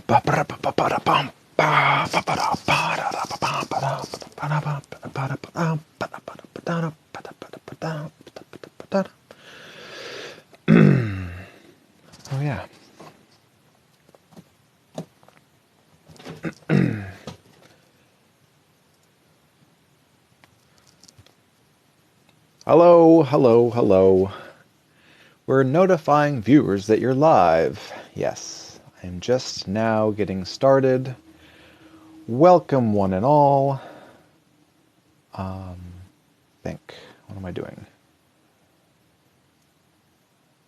Oh yeah. Hello, hello, hello. We're notifying viewers that you're live. Yes, I'm just now getting started. Welcome one and all. What am I doing?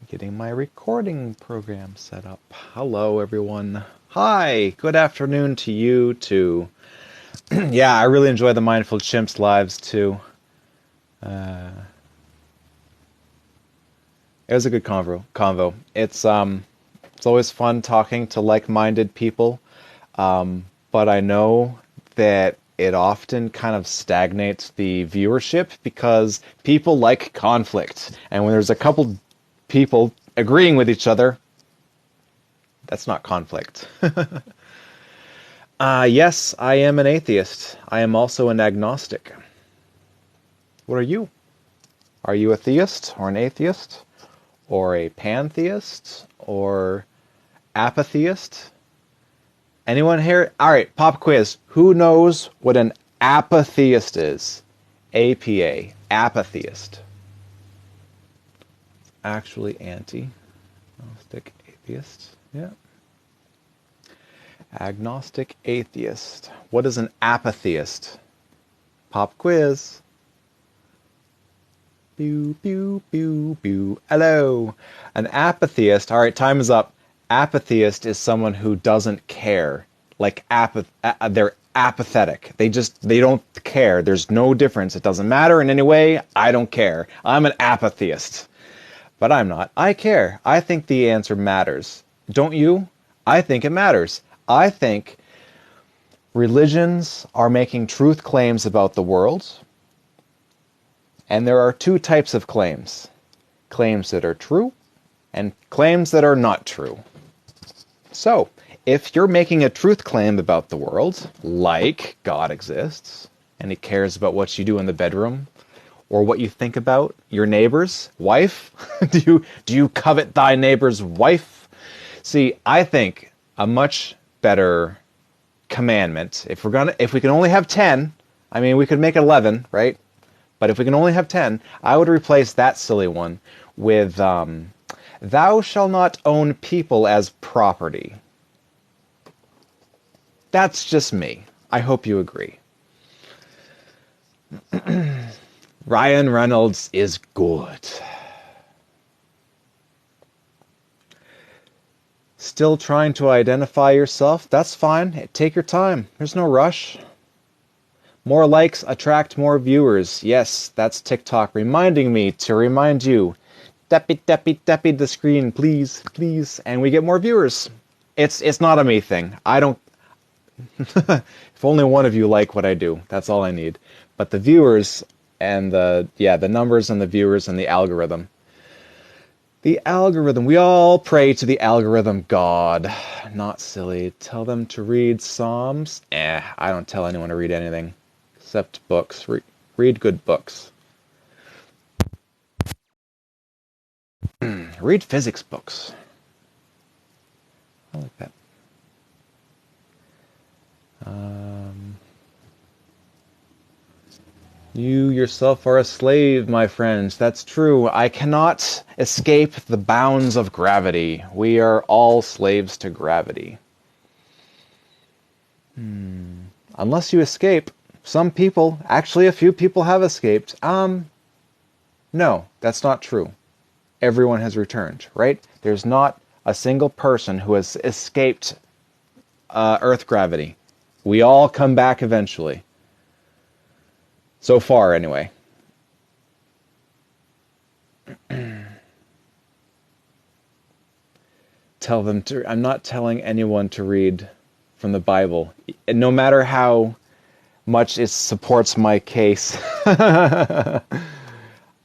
Getting my recording program set up. Hello, everyone. Hi, good afternoon to you too. Yeah, I really enjoy the Mindful Chimps lives too. It was a good convo. It's always fun talking to like-minded people, but I know that it often kind of stagnates the viewership because people like conflict, and when there's a couple people agreeing with each other, that's not conflict. Yes, I am an atheist. I am also an agnostic. What are you? Are you a theist or an atheist? Or a pantheist? Or apatheist? Anyone here? Alright, pop quiz. Who knows what an apatheist is? APA. Apatheist. Actually anti-agnostic atheist. Yeah. Agnostic atheist. What is an apatheist? Pop quiz. Pew, pew, pew, pew. Hello. An apatheist. All right, time is up. Apatheist is someone who doesn't care. Like they're apathetic. They don't care. There's no difference. It doesn't matter in any way. I don't care. I'm an apatheist. But I'm not. I care. I think the answer matters. Don't you? I think it matters. I think religions are making truth claims about the world. And there are two types of claims. Claims that are true and claims that are not true. So, if you're making a truth claim about the world, like God exists, and he cares about what you do in the bedroom, or what you think about your neighbor's wife, do you covet thy neighbor's wife? See, I think a much better commandment, if we can only have 10, I mean, we could make it 11, right? But if we can only have 10, I would replace that silly one with, thou shalt not own people as property. That's just me. I hope you agree. Ryan Reynolds is good. Still trying to identify yourself? That's fine. Take your time. There's no rush. More likes attract more viewers. Yes, that's TikTok reminding me to remind you. Deppy the screen, please, please. And we get more viewers. It's not a me thing. I don't... If only one of you like what I do, that's all I need. But the viewers and the numbers and the viewers and the algorithm. The algorithm. We all pray to the algorithm god. Not silly. Tell them to read Psalms. I don't tell anyone to read anything. Except books. Read good books. Read physics books. I like that. You yourself are a slave, my friends. That's true. I cannot escape the bounds of gravity. We are all slaves to gravity. Unless you escape. Some people, actually a few people have escaped. No, that's not true. Everyone has returned, right? There's not a single person who has escaped Earth gravity. We all come back eventually. So far, anyway. Tell them to... I'm not telling anyone to read from the Bible. No matter how much it supports my case.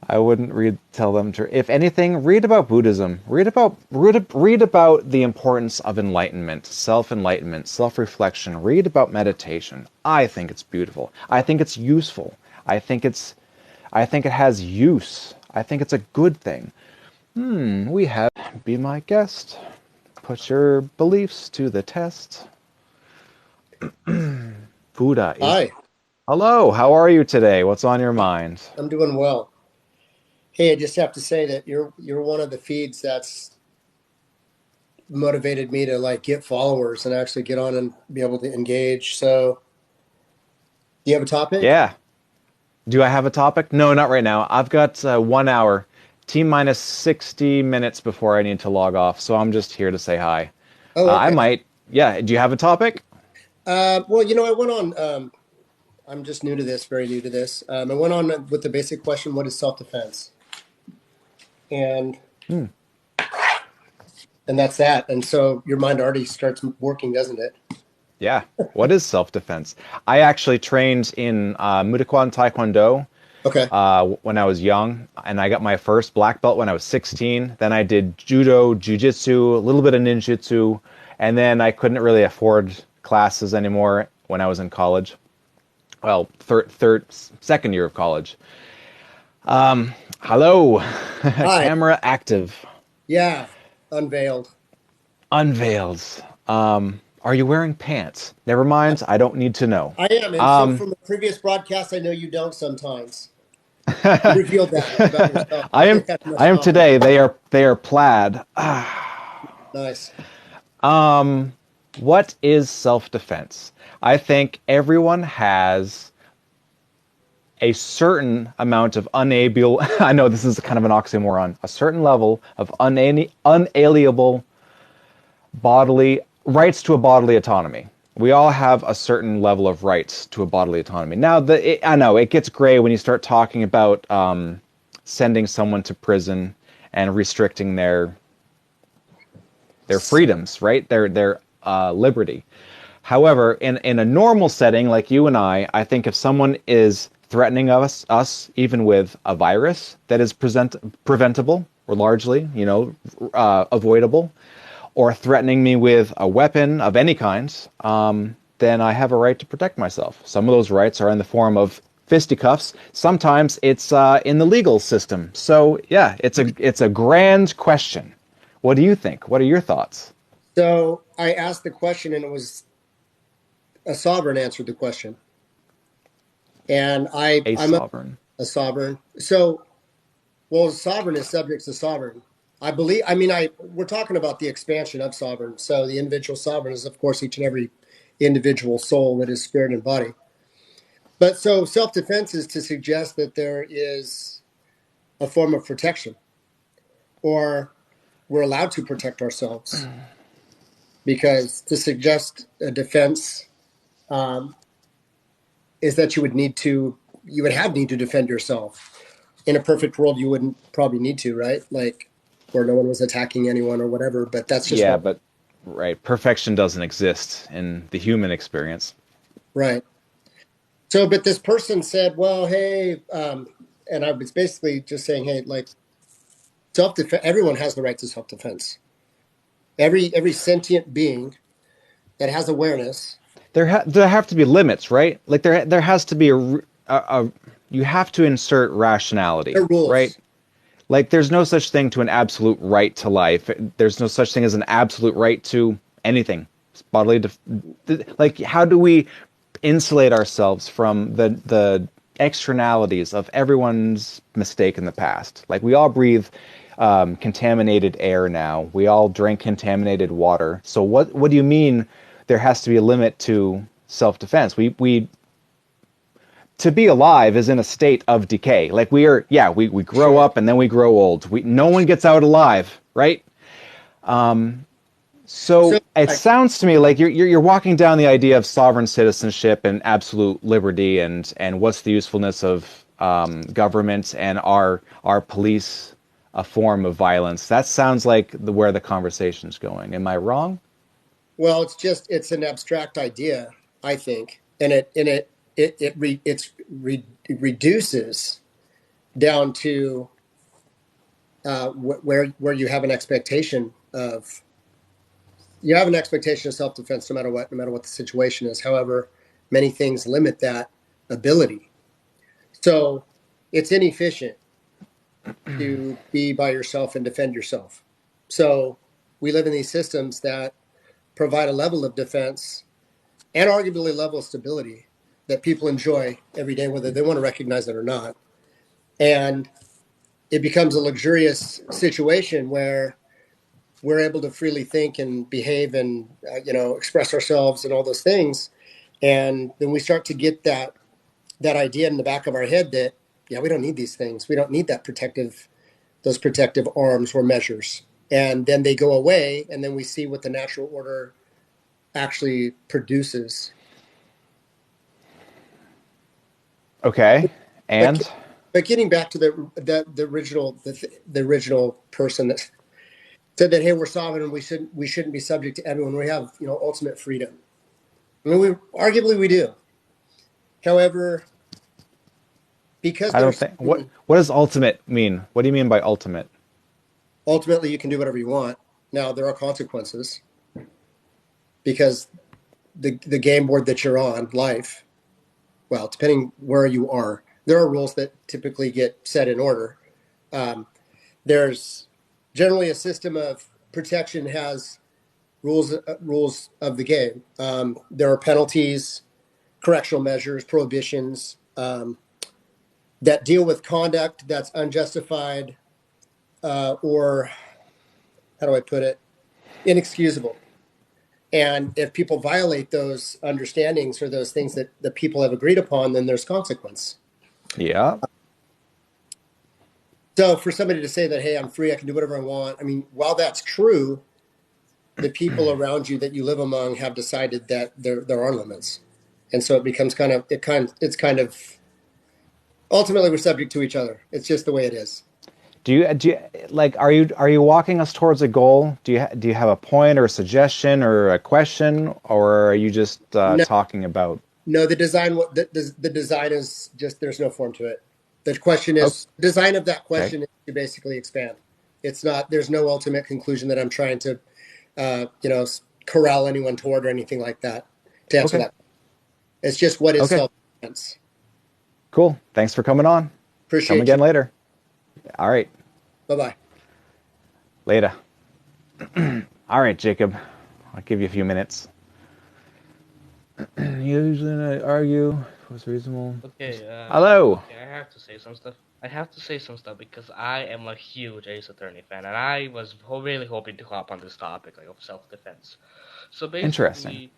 I wouldn't tell them to. If anything, read about Buddhism. Read about the importance of enlightenment, self-enlightenment, self-reflection. Read about meditation. I think it's beautiful. I think it's useful. I think it's. I think it has use. I think it's a good thing. We have. Be my guest. Put your beliefs to the test. Buddha is. Hi, Hello. How are you today? What's on your mind? I'm doing well. Hey, I just have to say that you're one of the feeds that's motivated me to like get followers and actually get on and be able to engage. So, do you have a topic? Yeah. Do I have a topic? No, not right now. I've got 1 hour, T minus 60 minutes before I need to log off, so I'm just here to say hi. Oh, I okay. might. Yeah, do you have a topic? Well, I went on. I'm just new to this, very new to this. I went on with the basic question, "What is self-defense?" and Hmm. and that's that. And so your mind already starts working, doesn't it? Yeah. What is self-defense? I actually trained in Muay Taekwondo Okay. when I was young, and I got my first black belt when I was 16. Then I did judo, jujitsu, a little bit of ninjutsu, and then I couldn't really afford classes anymore when I was in college. Well, second year of college. Hello, Hi. camera active, Yeah. Unveiled. unveiled. Are you wearing pants? Never mind, I don't need to know. I am. And so from the previous broadcast, I know you don't sometimes. You revealed that about yourself. I am, I I must am not. today. They are plaid. Nice. What is self-defense? I think everyone has a certain amount of unable. I know this is kind of an oxymoron. A certain level of unalienable bodily rights to a bodily autonomy. We all have a certain level of rights to a bodily autonomy. Now, I know it gets gray when you start talking about sending someone to prison and restricting their freedoms, right? Their liberty. However, in a normal setting like you and I think if someone is threatening us even with a virus that is preventable or largely, avoidable, or threatening me with a weapon of any kind, then I have a right to protect myself. Some of those rights are in the form of fisticuffs. Sometimes it's in the legal system. So yeah, it's a grand question. What do you think? What are your thoughts? So I asked the question, and it was a sovereign answered the question, and A I'm sovereign. a sovereign. So well, sovereign is subject to sovereign. I believe. I mean, I we're talking about the expansion of sovereign. So the individual sovereign is, of course, each and every individual soul that is spirit and body. But so self defense is to suggest that there is a form of protection, or we're allowed to protect ourselves because to suggest a defense um, is that you would have need to defend yourself. In a perfect world, you wouldn't probably need to, right? Like where no one was attacking anyone or whatever. But that's just Yeah, one, but right, perfection doesn't exist in the human experience. right? So, but this person said, "Well, hey," and I was basically just saying, "Hey, like self defense. Everyone has the right to self defense. Every sentient being that has awareness, There have to be limits, right? Like there has to be you have to insert rationality, there are right? rules. Like there's no such thing to an absolute right to life. There's no such thing as an absolute right to anything. Bodily like how do we insulate ourselves from the externalities of everyone's mistake in the past? Like we all breathe contaminated air now. We all drink contaminated water. So what do you mean there has to be a limit to self-defense? We to be alive is in a state of decay. Like we grow Sure. up and then we grow old. No one gets out alive, right? So, So it like, sounds to me like you're walking down the idea of sovereign citizenship and absolute liberty, and what's the usefulness of government and our police a form of violence. That sounds like where the conversation's going. Am I wrong? well, it's an abstract idea, I think, and it reduces down to where you have an expectation of self-defense no matter what the situation is. However, many things limit that ability. So it's inefficient to be by yourself and defend yourself. So we live in these systems that provide a level of defense and arguably a level of stability that people enjoy every day, whether they want to recognize it or not. And it becomes a luxurious situation where we're able to freely think and behave and express ourselves and all those things. And then we start to get that idea in the back of our head that, yeah, we don't need these things. We don't need those protective arms or measures. And then they go away, and then we see what the natural order actually produces. Okay. But And but getting back to the original person that said that, hey, we're sovereign and we shouldn't be subject to everyone. We have ultimate freedom. I mean, we arguably we do. However, because I don't there's think what does ultimate mean? What do you mean by ultimate? ultimately you can do whatever you want. Now there are consequences because the game board that you're on, life, well, depending where you are, there are rules that typically get set in order. Um, there's generally a system of protection has rules of the game. There are penalties, correctional measures, prohibitions that deal with conduct that's unjustified or how do I put it, inexcusable. And if people violate those understandings or those things that the people have agreed upon, then there's consequence. Yeah. So for somebody to say that, hey, I'm free, I can do whatever I want. I mean, while that's true, the people around you that you live among have decided that there are limits. And so it becomes it's kind of ultimately we're subject to each other. It's just the way it is. Do you like are you walking us towards a goal? Do you have a point or a suggestion or a question, or are you just No, talking about? no, the design is just there's no form to it. The question Oh, is design of that okay. question is to basically expand. It's not there's no ultimate conclusion that I'm trying to uh, you know corral anyone toward or anything like that to answer Okay. that. It's just what is Okay. self defense. Cool. Thanks for coming on. Come Appreciate you. again later. All right. Bye bye. Later. All right, Jacob. I'll give you a few minutes. Usually I argue what's reasonable. Okay, Hello. okay, I have to say some stuff. I have to say some stuff because I am a huge Ace Attorney fan, and I was really hoping to hop on this topic, like of self-defense. So Interesting. basically,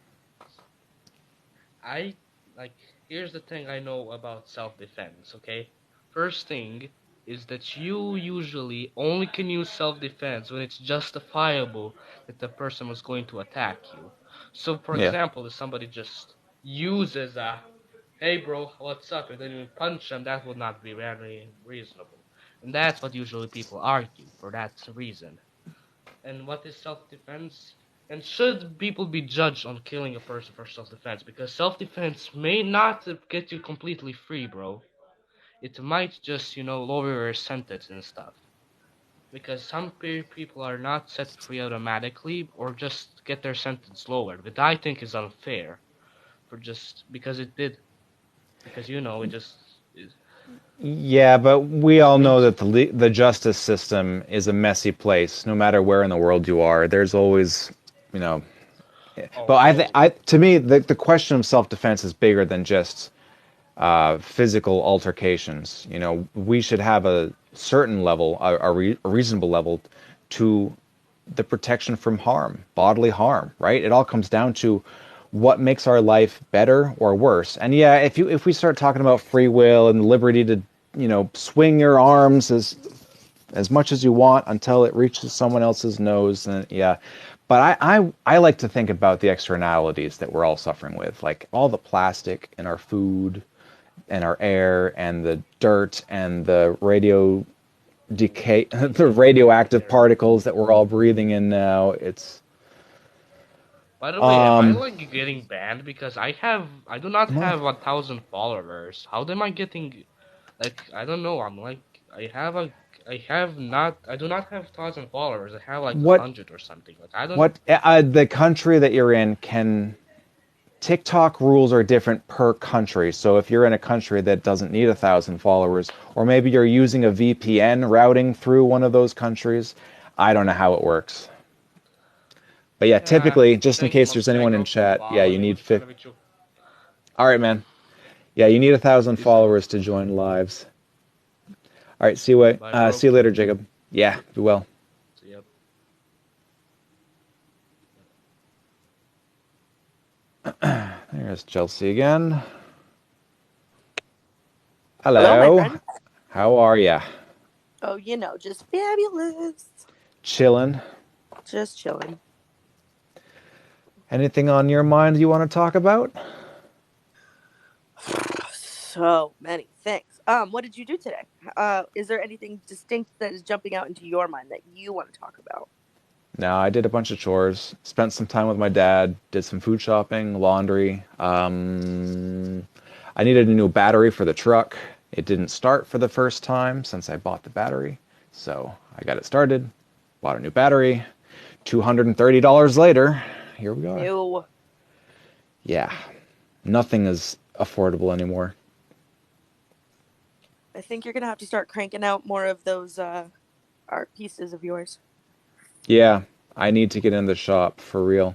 I like here's the thing I know about self-defense. Okay, first thing is that you usually only can use self-defense when it's justifiable that the person was going to attack you. So, for Yeah. example, if somebody just uses a hey bro, what's up? And then you punch them, that would not be very reasonable. And that's what usually people argue for that reason. And what is self-defense? And should people be judged on killing a person for self-defense? Because self-defense may not get you completely free, bro. It might just, lower your sentence and stuff. Because some people are not set free automatically or just get their sentence lowered, which I think is unfair for just because it did. Because, it just is. Yeah, but we all know Makes that the justice system is a messy place. No matter where in the world you are, there's always, you know. But oh I think no I to me the question of self defense is bigger than just physical altercations. You know, we should have a certain level, a reasonable level, to the protection from harm, bodily harm. Right? It all comes down to what makes our life better or worse. And yeah, if we start talking about free will and the liberty to, swing your arms as much as you want until it reaches someone else's nose, then yeah. But I like to think about the externalities that we're all suffering with, like all the plastic in our food and our air and the dirt and the radio decay, the radioactive there. particles that we're all breathing in now. It's By the way, am I um like getting banned because I do not well, have 1,000 followers? How am I getting? Like I don't know. I'm like I have a I have not I do not have 1,000 followers. I have like What 100 or something. Like I don't. what the country that you're in can TikTok rules are different per country. So if you're in a country that doesn't need 1,000 followers, or maybe you're using a VPN routing through one of those countries, I don't know how it works. But yeah, Yeah. typically, just in Thank you, case there's Mr. anyone in Jacob, for chat, yeah, you following. It need was fun 50. to meet you. All right, man. Yeah, you need 1,000 Peace. followers to join lives. All right, Bye, bro. see you later, Jacob. Yeah, be well. See ya. There's Chelsea again. Hello, my Hello. friend. How are ya? Oh, just fabulous. Chilling. Just chilling. Anything on your mind you want to talk about? So many things. What did you do today? Is there anything distinct that is jumping out into your mind that you want to talk about? No, I did a bunch of chores. Spent some time with my dad. Did some food shopping, laundry. I needed a new battery for the truck. It didn't start for the first time since I bought the battery. So I got it started, bought a new battery. $230 later, here we are. Ew. Yeah, nothing is affordable anymore. I think you're gonna have to start cranking out more of those art pieces of yours. Yeah, I need to get in the shop for real.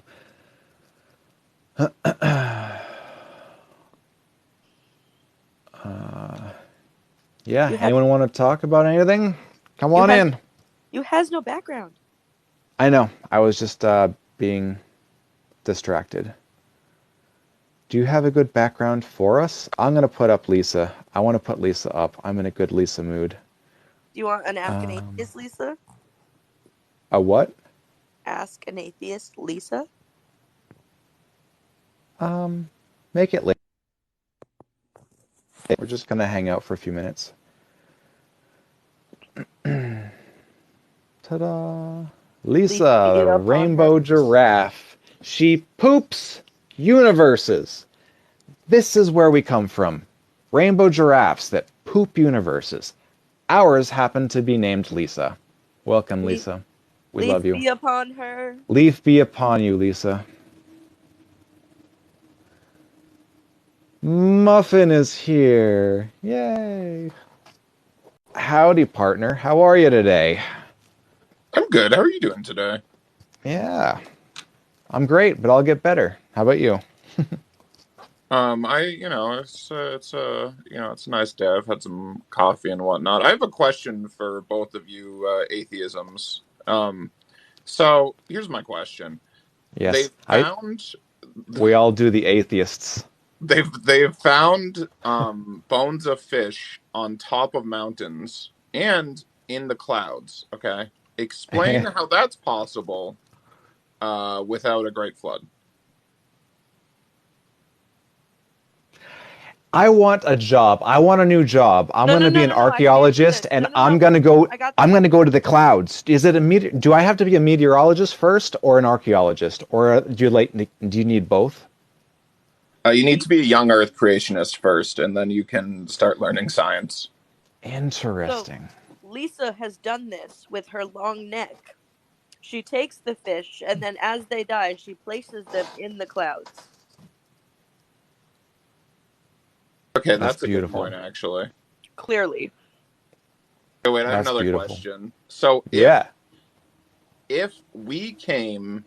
Yeah, You have anyone want to talk about anything? Come you on has in. you has no background. I know, I was just being distracted. Do you have a good background for us? I'm going to put up Lisa. I want to put Lisa up. I'm in a good Lisa mood. Do you want an Ask an Um, Atheist, Lisa? a what? Ask an Atheist, Lisa? Um, make it late. We're just going to hang out for a few minutes. Ta-da! Leaf Lisa, beat the upon her. rainbow giraffe. She poops universes. This is where we come from. Rainbow giraffes that poop universes. Ours happen to be named Lisa. Welcome, Leaf, Lisa. We leaf love you. be upon her. Leaf be upon you, Lisa. Muffin is here. Yay. Howdy, partner. How are you today? I'm good. How are you doing today? Yeah, I'm great, but I'll get better. How about you? It's a nice day. I've had some coffee and whatnot. I have a question for both of you, atheisms. So here's my question. Yes, They've found, we all do the atheists. they've found, bones of fish on top of mountains and in the clouds. Okay, explain how that's possible, without a great flood. I want a job. I want a new job. I'm No, going no, to be no, an no, no. I can answer archaeologist, this. and No, no, no. I got I'm this. going to go to the clouds. Is it do I have to be a meteorologist first, or an archaeologist, or do you need both? You need to be a young Earth creationist first, and then you can start learning science. So, Interesting. Lisa has done this with her long neck. She takes the fish, and then as they die, she places them in the clouds. Okay, That's that's a good beautiful. point, actually. Clearly. Oh, wait, I have That's another beautiful. question. So, Yeah. if we came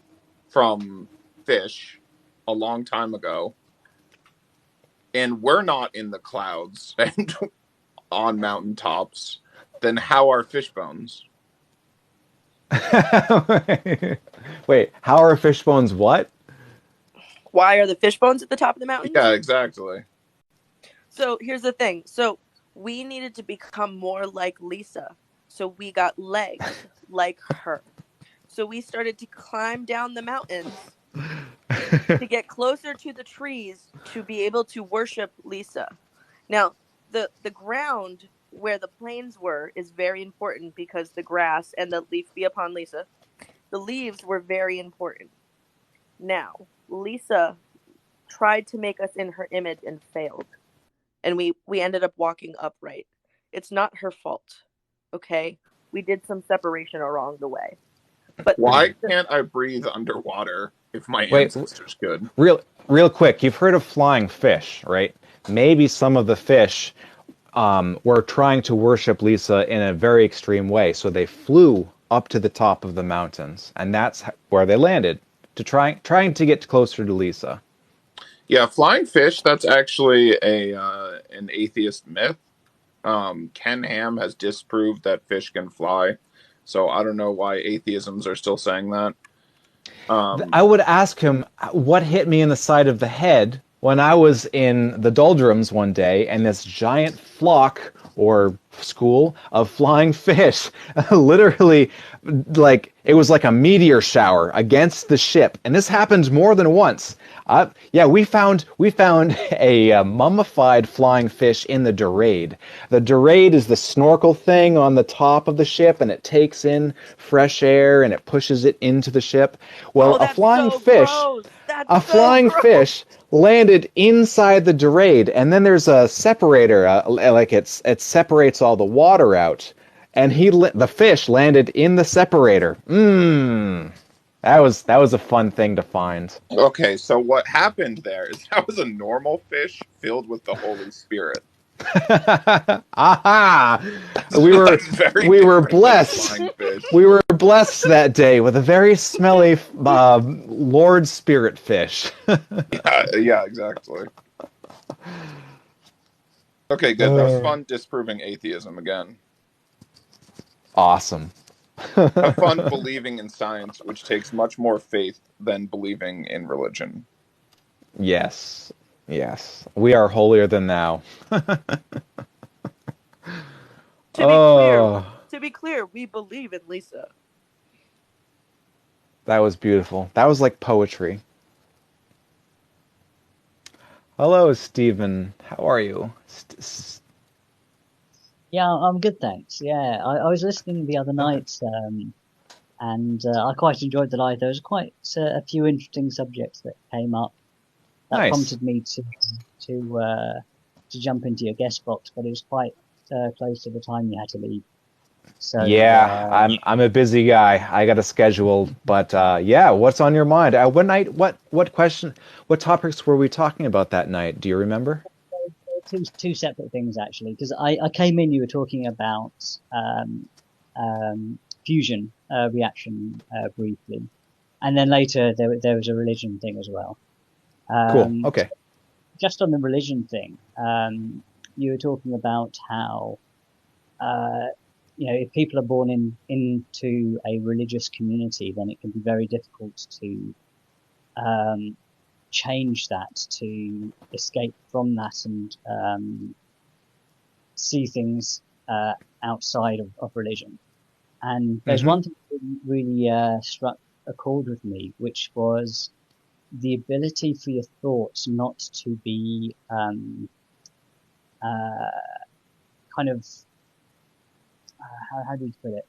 from fish a long time ago, and we're not in the clouds and on mountaintops, then how are fish bones? Wait, how are fish bones what? Why are the fish bones at the top of the mountains? Yeah, exactly. So here's the thing. So we needed to become more like Lisa. So we got legs like her. So we started to climb down the mountains to get closer to the trees to be able to worship Lisa. Now, the ground where the plains were is very important because the grass and the leaf be upon Lisa. The leaves were very important. Now, Lisa tried to make us in her image and failed. And we ended up walking upright. It's not her fault. Okay? We did some separation along the way. But Why can't I breathe underwater if my Wait, ancestors could? real quick. You've heard of flying fish, right? Maybe some of the fish were trying to worship Lisa in a very extreme way, so they flew up to the top of the mountains, and that's where they landed to trying to get closer to Lisa. Yeah, flying fish, that's actually an atheist myth. Ken Ham has disproved that fish can fly, so I don't know why atheisms are still saying that. I would ask him what hit me in the side of the head when I was in the doldrums one day and this giant flock or school of flying fish literally, like, it was like a meteor shower against the ship, and this happened more than once. Yeah, we found a mummified flying fish in the Dorade. The Dorade is the snorkel thing on the top of the ship, and it takes in fresh air and it pushes it into the ship. Well, oh, that's so gross. That's a so flying gross. fish landed inside the Dorade, and then there's a separator, like it separates all the water out, and the fish landed in the separator. That was a fun thing to find. Okay, so what happened there is that was a normal fish filled with the Holy Spirit. Aha! We That's very were different than blessed. flying fish. We were blessed that day with a very smelly Lord Spirit fish. Yeah, exactly. Okay, good. That was fun disproving atheism again. Awesome. Have fun believing in science, which takes much more faith than believing in religion. Yes. Yes. We are holier than thou. To be clear, we believe in Lisa. That was beautiful. That was like poetry. Hello, Stephen. How are you? Yeah, I'm good, thanks. Yeah, I was listening the other night, and I quite enjoyed the live. There was quite a few interesting subjects that came up that Nice. prompted me to jump into your guest box, but it was quite close to the time you had to leave. So Yeah, I'm a busy guy. I got a schedule, but yeah, what's on your mind? What topics were we talking about that night? Do you remember? two separate things actually, because I came in, you were talking about fusion reaction briefly, and then later there was a religion thing as well. Cool. Okay. Just on the religion thing, you were talking about how if people are born into a religious community, then it can be very difficult to change that, to escape from that and see things outside of religion. And there's one thing that really struck a chord with me, which was the ability for your thoughts not to be kind of how do you put it?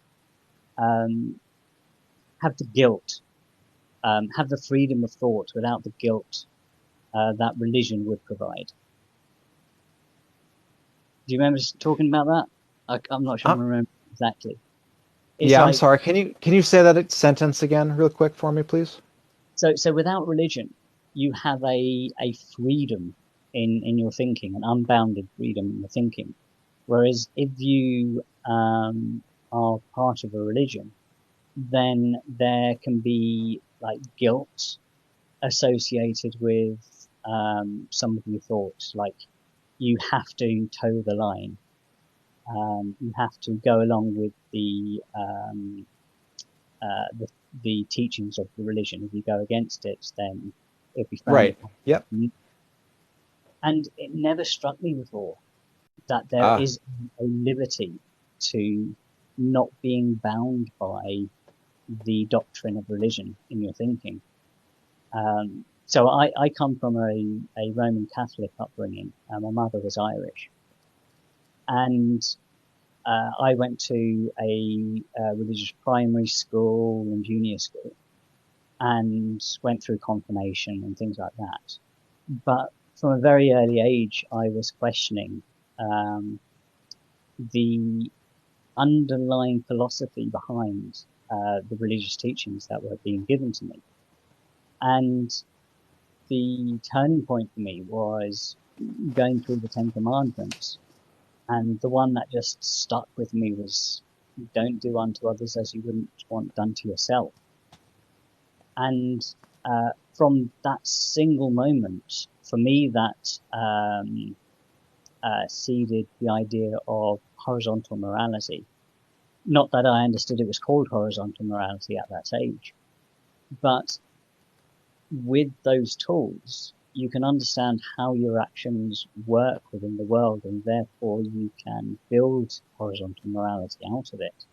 Have the guilt, have the freedom of thought without the guilt that religion would provide. Do you remember talking about that? I'm not sure I remember exactly. Yeah, I'm sorry. Can you say that sentence again, real quick, for me, please? So without religion, you have a freedom in your thinking, an unbounded freedom in your thinking. Whereas if you are part of a religion, then there can be like guilt associated with some of your thoughts, like you have to toe the line. You have to go along with the teachings of the religion. If you go against it, then it'll be frowned right. upon. Yep. And it never struck me before that there is a liberty to not being bound by the doctrine of religion in your thinking. So I come from a Roman Catholic upbringing. My mother was Irish. And I went to a religious primary school and junior school and went through confirmation and things like that. But from a very early age, I was questioning the underlying philosophy behind the religious teachings that were being given to me. And the turning point for me was going through the Ten Commandments. And the one that just stuck with me was, don't do unto others as you wouldn't want done to yourself. And from that single moment, for me, that seeded the idea of horizontal morality. Not that I understood it was called horizontal morality at that age, but with those tools, you can understand how your actions work within the world, and therefore you can build horizontal morality out of it.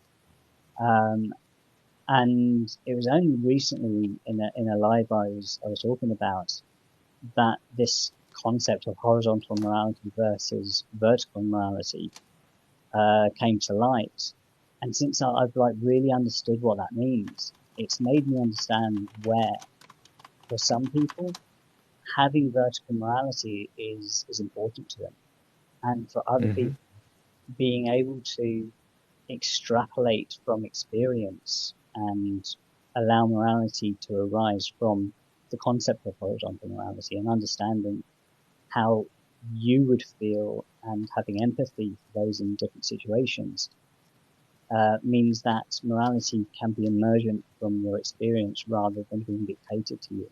And it was only recently in a live I was talking about that this concept of horizontal morality versus vertical morality came to light. And since I've like really understood what that means, it's made me understand where, for some people, having vertical morality is important to them, and for other people, being able to extrapolate from experience and allow morality to arise from the concept of horizontal morality and understanding how you would feel and having empathy for those in different situations means that morality can be emergent from your experience rather than being dictated to you.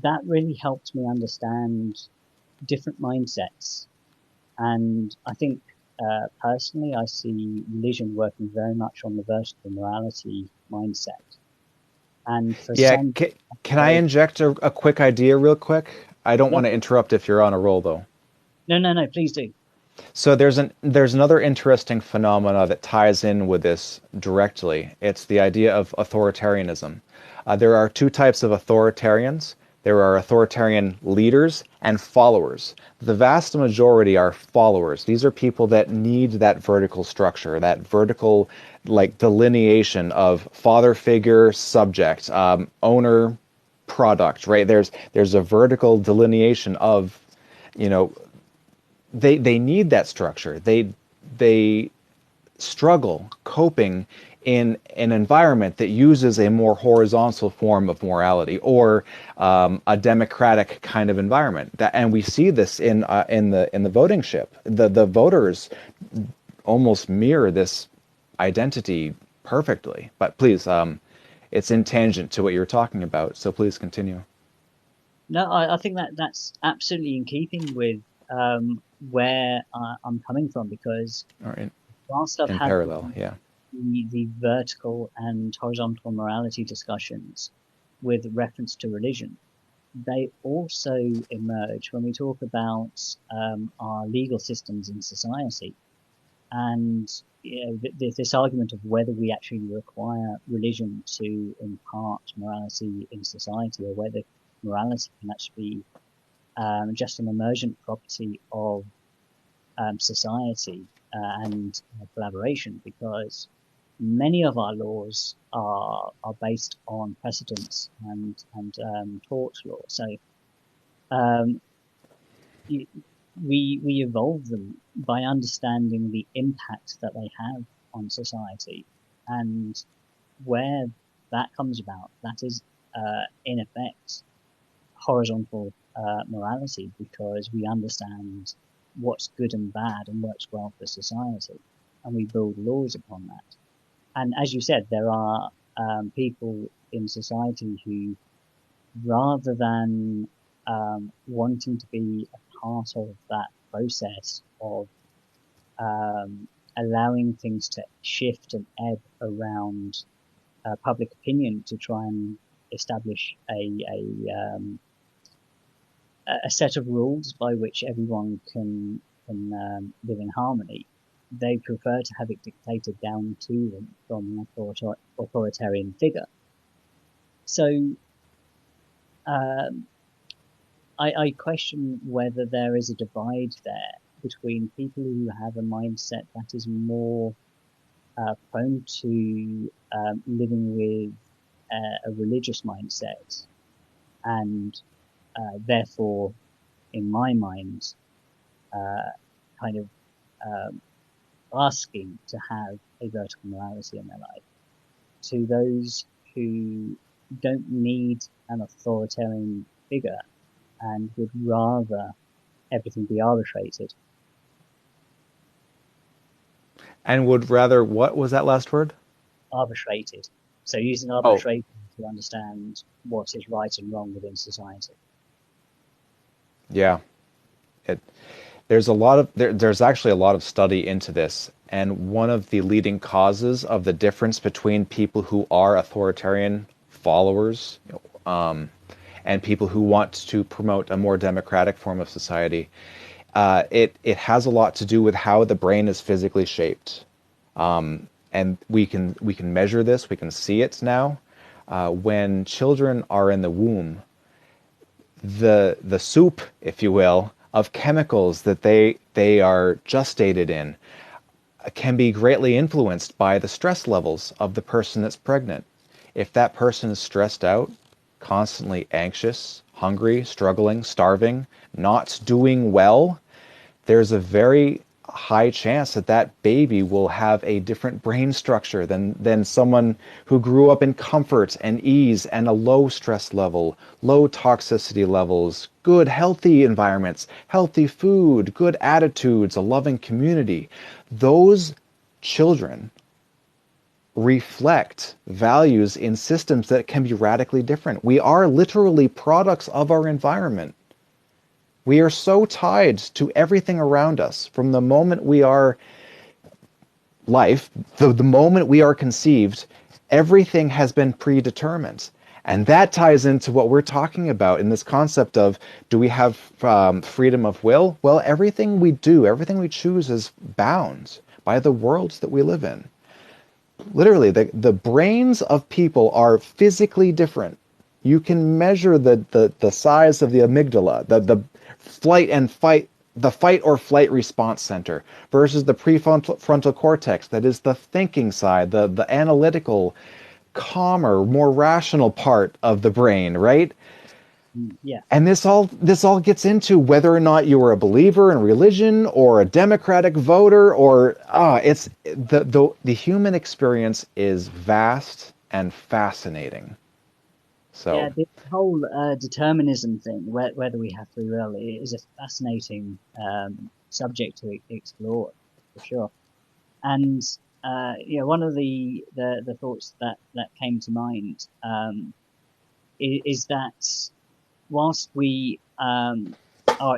That really helped me understand different mindsets. And I think personally, I see religion working very much on the vertical morality mindset. And for some, can I inject a quick idea real quick? I don't want to interrupt if you're on a roll, though. No, please do. So there's another interesting phenomena that ties in with this directly. It's the idea of authoritarianism. There are two types of authoritarians. There are authoritarian leaders and followers. The vast majority are followers. These are people that need that vertical structure, that vertical like delineation of father figure, subject, owner, product, right? There's a vertical delineation of, they need that structure. They struggle coping in an environment that uses a more horizontal form of morality, or a democratic kind of environment. And we see this in the voting ship. The voters almost mirror this identity perfectly. But please, it's in tangent to what you're talking about, so please continue. No, I think that's absolutely in keeping with where I'm coming from, because whilst I've had parallel, the vertical and horizontal morality discussions with reference to religion, they also emerge when we talk about our legal systems in society. And this argument of whether we actually require religion to impart morality in society, or whether morality can actually be just an emergent property of society and collaboration, because many of our laws are based on precedents and tort law. So we evolve them by understanding the impact that they have on society, and where that comes about, that is in effect horizontal morality, because we understand what's good and bad and works well for society, and we build laws upon that. And as you said, there are people in society who, rather than wanting to be a part of that process of allowing things to shift and ebb around public opinion to try and establish a set of rules by which everyone can live in harmony, they prefer to have it dictated down to them from an authoritarian figure. So I question whether there is a divide there between people who have a mindset that is more prone to living with a religious mindset, and therefore, in my mind, kind of asking to have a vertical morality in their life, to those who don't need an authoritarian figure and would rather everything be arbitrated. And would rather, what was that last word? Arbitrated. So using arbitration to understand what is right and wrong within society. Yeah. There's actually a lot of study into this, and one of the leading causes of the difference between people who are authoritarian followers and people who want to promote a more democratic form of society, it has a lot to do with how the brain is physically shaped, and we can measure this. We can see it now. When children are in the womb, the soup, if you will, of chemicals that they are gestated in can be greatly influenced by the stress levels of the person that's pregnant. If that person is stressed out, constantly anxious, hungry, struggling, starving, not doing well, there's a very high chance that that baby will have a different brain structure than someone who grew up in comfort and ease and a low stress level, low toxicity levels, good healthy environments, healthy food, good attitudes, a loving community. Those children reflect values in systems that can be radically different. We are literally products of our environment. We are so tied to everything around us from the moment we are the moment we are conceived, everything has been predetermined. And that ties into what we're talking about in this concept of, do we have freedom of will? Well, everything we do, everything we choose is bound by the worlds that we live in. Literally, the brains of people are physically different. You can measure the size of the amygdala, the fight or flight response center versus the prefrontal cortex, that is the thinking side, the analytical, calmer, more rational part of the brain, right? Yeah. And this all gets into whether or not you are a believer in religion or a democratic voter, or it's the human experience is vast and fascinating. So yeah, the whole determinism thing, whether we have free will, is a fascinating subject to explore, for sure. And one of the thoughts that came to mind is that whilst we are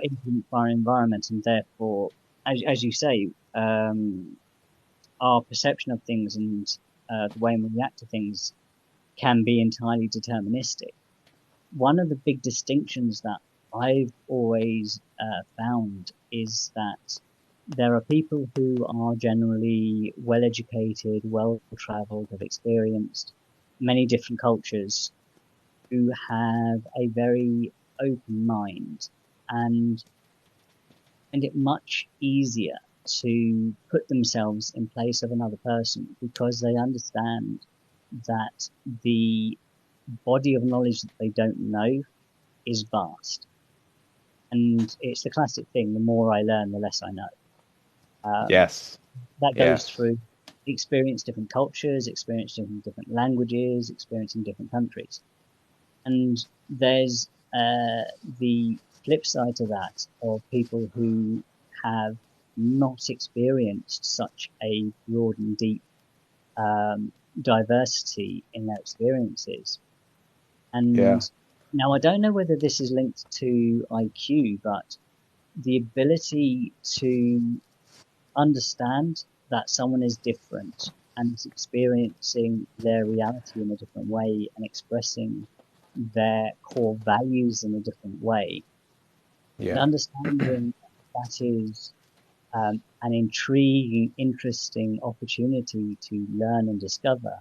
influenced by our environment, and therefore, as you say, our perception of things and the way we react to things can be entirely deterministic. One of the big distinctions that I've always found is that there are people who are generally well-educated, well-traveled, have experienced many different cultures, who have a very open mind and find it much easier to put themselves in place of another person because they understand that the body of knowledge that they don't know is vast. And it's the classic thing, the more I learn, the less I know. Yes. That goes through experience different cultures, experience different languages, experiencing different countries. And there's the flip side to that of people who have not experienced such a broad and deep diversity in their experiences. And now I don't know whether this is linked to IQ, but the ability to understand that someone is different and is experiencing their reality in a different way and expressing their core values in a different way. And understanding that is an intriguing, interesting opportunity to learn and discover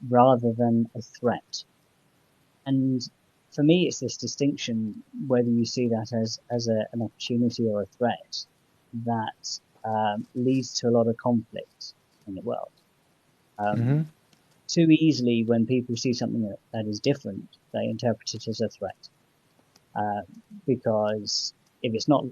rather than a threat. And for me, it's this distinction, whether you see that as an opportunity or a threat, that leads to a lot of conflict in the world. Too easily, when people see something that is different, they interpret it as a threat, because if it's not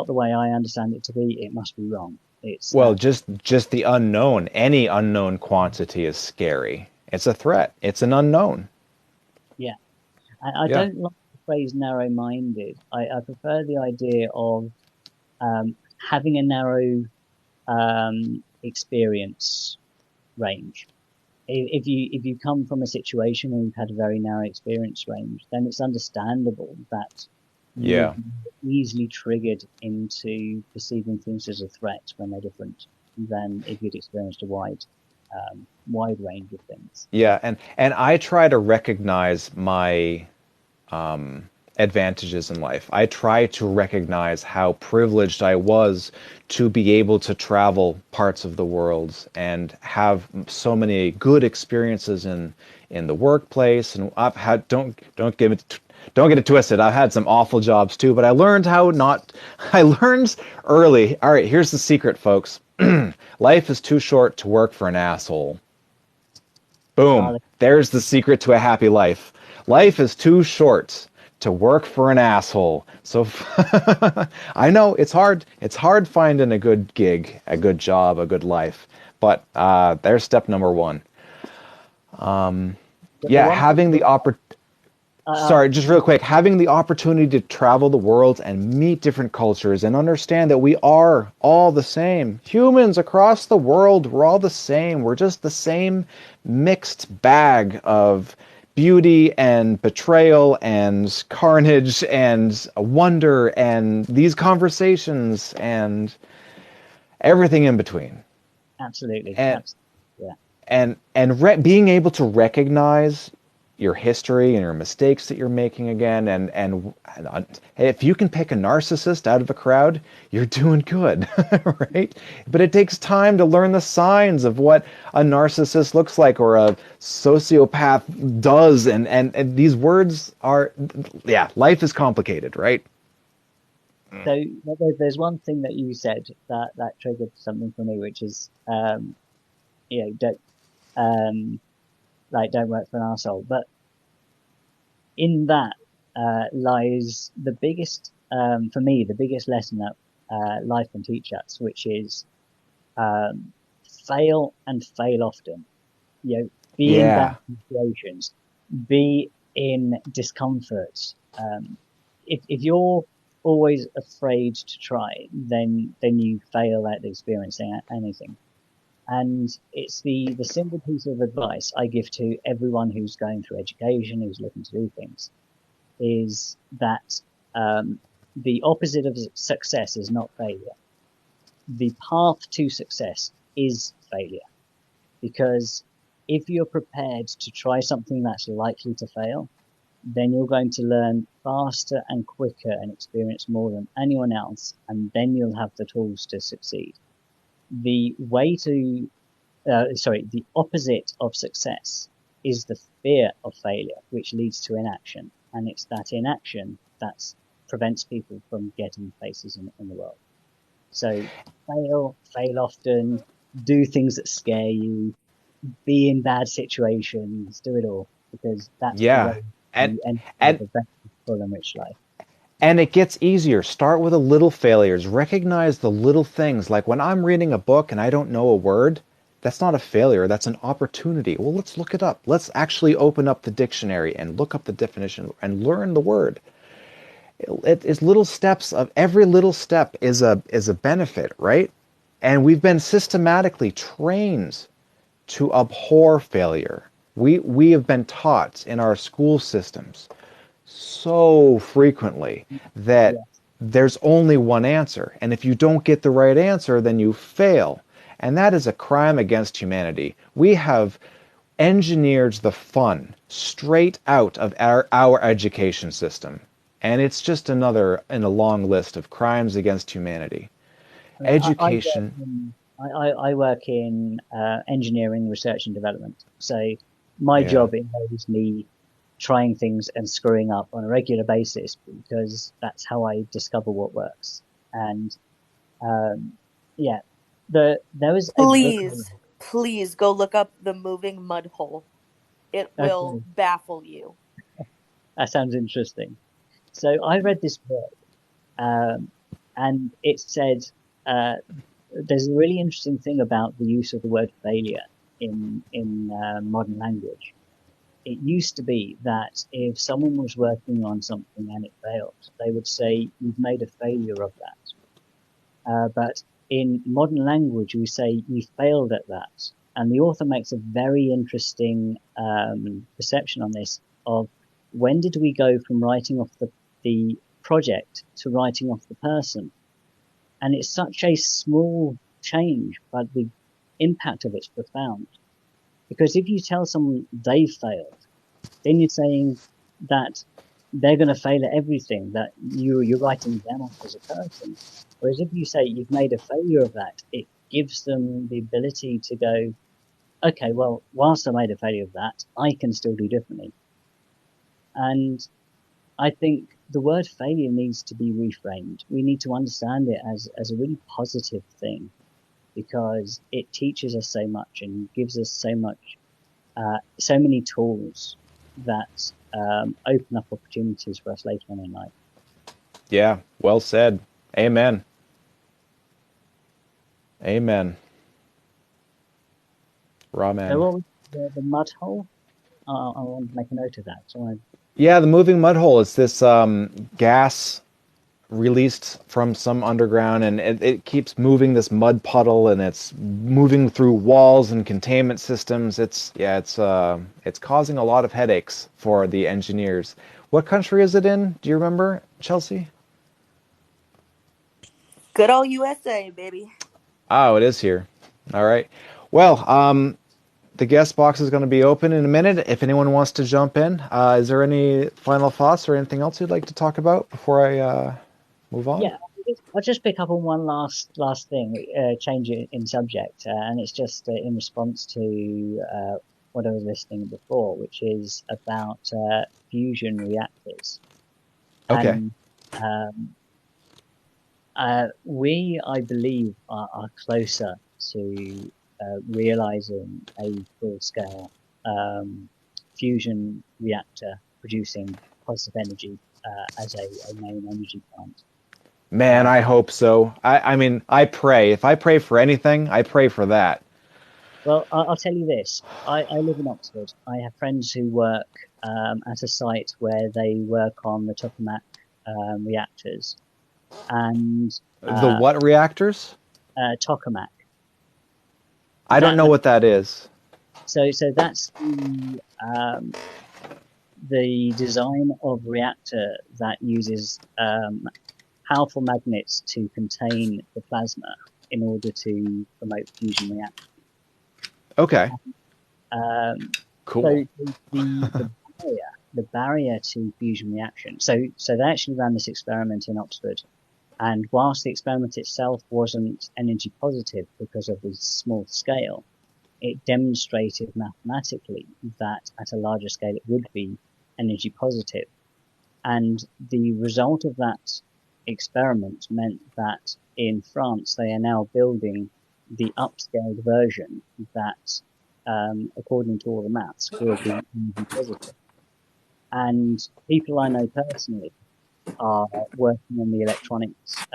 the way I understand it to be, it must be wrong. It's Well, just the unknown. Any unknown quantity is scary. It's a threat. It's an unknown. yeah. I Yeah. don't like the phrase narrow-minded. I prefer the idea of having a narrow experience range. If you come from a situation where you've had a very narrow experience range, then it's understandable that you Yeah. would be easily triggered into perceiving things as a threat when they're different than if you'd experienced a wide range of things. Yeah, and I try to recognize my advantages in life. I try to recognize how privileged I was to be able to travel parts of the world and have so many good experiences in the workplace. And I've had don't get it twisted. I've had some awful jobs too, but I learned how not. I learned early. All right, here's the secret, folks. Life is too short to work for an asshole. Boom. There's the secret to a happy life. Life is too short to work for an asshole. So I know it's hard. It's hard finding a good gig, a good job, a good life. But there's step number one. Yeah, having the Sorry, just real quick. Having the opportunity to travel the world and meet different cultures and understand that we are all the same. Humans across the world, we're all the same. We're just the same mixed bag of beauty and betrayal and carnage and wonder and these conversations and everything in between. Absolutely. And being able to recognize your history and your mistakes that you're making again, and if you can pick a narcissist out of a crowd, you're doing good, right? But it takes time to learn the signs of what a narcissist looks like or a sociopath does, and these words are, yeah, life is complicated, right? So there's one thing that you said that triggered something for me, which is, don't work for an arsehole. But in that lies the biggest, for me, the biggest lesson that life can teach us, which is fail and fail often. Be in bad situations, be in discomfort. If you're always afraid to try, then you fail at experiencing anything. And it's the simple piece of advice I give to everyone who's going through education, who's looking to do things, is that the opposite of success is not failure. The path to success is failure. Because if you're prepared to try something that's likely to fail, then you're going to learn faster and quicker and experience more than anyone else, and then you'll have the tools to succeed. The opposite of success is the fear of failure, which leads to inaction. And it's that inaction that prevents people from getting places in the world. So fail often, do things that scare you, be in bad situations, do it all, because that's the way you enter a full and rich life. And it gets easier. Start with the little failures. Recognize the little things. Like when I'm reading a book and I don't know a word, that's not a failure. That's an opportunity. Well, let's look it up. Let's actually open up the dictionary and look up the definition and learn the word. It is little steps. Of every little step is a benefit, right? And we've been systematically trained to abhor failure. We have been taught in our school systems so frequently that there's only one answer. And if you don't get the right answer, then you fail. And that is a crime against humanity. We have engineered the fun straight out of our education system. And it's just another in a long list of crimes against humanity. Education. I work in engineering, research and development. So my job involves me trying things and screwing up on a regular basis because that's how I discover what works. And there was please go look up The Moving Mud Hole. It will baffle you. That sounds interesting. So I read this book And it said there's a really interesting thing about the use of the word failure in modern language. It used to be that if someone was working on something and it failed, they would say, "You've made a failure of that." But in modern language, we say, "You failed at that." And the author makes a very interesting perception on this of when did we go from writing off the project to writing off the person? And it's such a small change, but the impact of it's profound. Because if you tell someone they've failed, then you're saying that they're going to fail at everything, that you're writing them off as a person. Whereas if you say you've made a failure of that, it gives them the ability to go, okay, well, whilst I made a failure of that, I can still do differently. And I think the word failure needs to be reframed. We need to understand it as a really positive thing, because it teaches us so much and gives us so much, so many tools that open up opportunities for us later on in life. Yeah, well said. Amen. Amen. Ramen. So what was the mud hole? I want to make a note of that. So Yeah, the moving mud hole is this gas released from some underground, and it keeps moving this mud puddle, and it's moving through walls and containment systems. It's causing a lot of headaches for the engineers. What country is it in? Do you remember, Chelsea? Good old USA, baby. Oh, it is here. All right. Well, the guest box is going to be open in a minute. If anyone wants to jump in, is there any final thoughts or anything else you'd like to talk about before I move on? Yeah, I'll just pick up on one last thing, change in subject, and it's just in response to what I was listening before, which is about fusion reactors. Okay. And we, I believe, are closer to realizing a full-scale fusion reactor producing positive energy as a main energy plant. Man, I hope so. I mean, I pray. If I pray for anything, I pray for that. Well, I'll tell you this. I live in Oxford. I have friends who work at a site where they work on the tokamak reactors. And the what reactors? Tokamak. I don't know what that is. So that's the design of reactor that uses powerful magnets to contain the plasma in order to promote fusion reaction. Okay. So Cool. the barrier to fusion reaction. So they actually ran this experiment in Oxford, and whilst the experiment itself wasn't energy positive because of the small scale, it demonstrated mathematically that at a larger scale it would be energy positive. And the result of that experiment meant that in France they are now building the upscaled version that, according to all the maths, will be energy positive. And people I know personally are working on the electronics.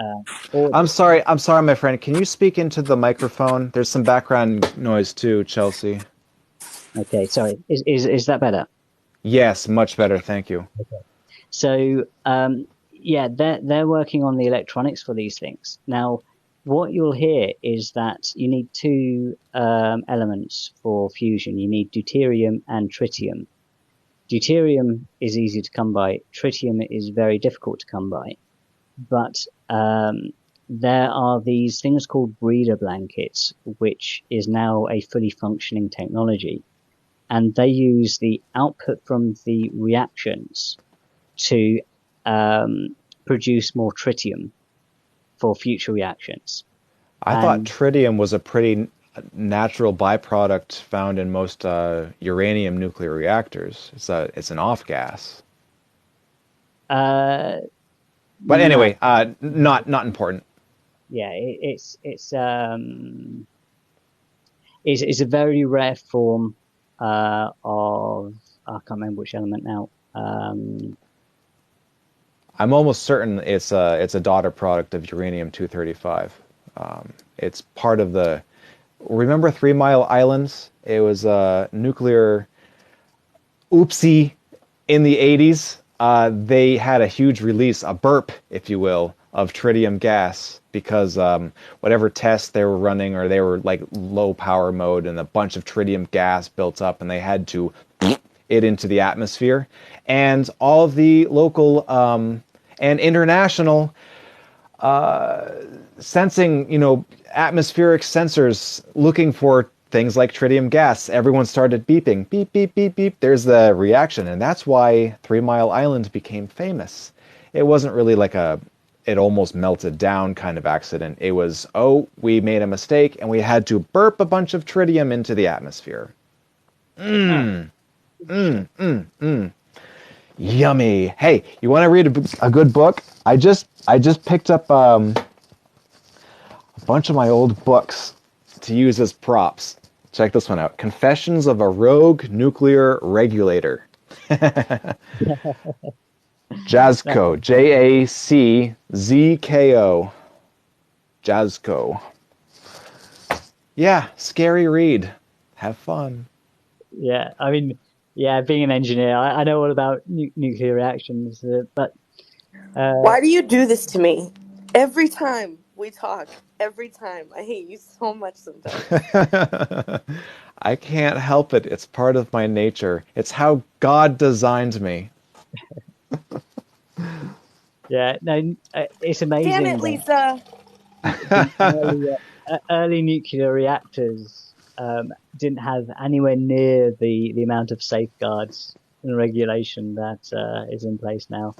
I'm sorry, my friend. Can you speak into the microphone? There's some background noise too, Chelsea. Okay, sorry. Is that better? Yes, much better. Thank you. Okay. So, yeah, they're working on the electronics for these things. Now, what you'll hear is that you need two elements for fusion. You need deuterium and tritium. Deuterium is easy to come by. Tritium is very difficult to come by. But there are these things called breeder blankets, which is now a fully functioning technology. And they use the output from the reactions to produce more tritium for future reactions. I thought tritium was a pretty natural byproduct found in most uranium nuclear reactors. It's an off gas. But anyway, not important. Yeah, it's a very rare form of, I can't remember which element now. I'm almost certain it's a daughter product of uranium-235. It's part of the. Remember 3 Mile Island? It was a nuclear oopsie in the 80s. They had a huge release, a burp, if you will, of tritium gas because whatever tests they were running, or they were like low power mode, and a bunch of tritium gas built up, and they had to it into the atmosphere. And all of the local and international sensing, atmospheric sensors looking for things like tritium gas, everyone started beeping, beep, beep, beep, beep. There's the reaction, and that's why 3 Mile Island became famous. It wasn't really like it almost melted down kind of accident. It was, we made a mistake, and we had to burp a bunch of tritium into the atmosphere. Yummy. Hey, you want to read a good book? I just picked up a bunch of my old books to use as props. Check this one out. Confessions of a Rogue Nuclear Regulator. Jazco. Jazko. Jazco. Yeah, scary read. Have fun. Yeah, I mean, being an engineer, I know all about nuclear reactions, but... Why do you do this to me? Every time we talk, every time. I hate you so much sometimes. I can't help it. It's part of my nature. It's how God designed me. Yeah, no, it's amazing. Damn it, Lisa! Early nuclear reactors didn't have anywhere near the amount of safeguards and regulation that is in place now.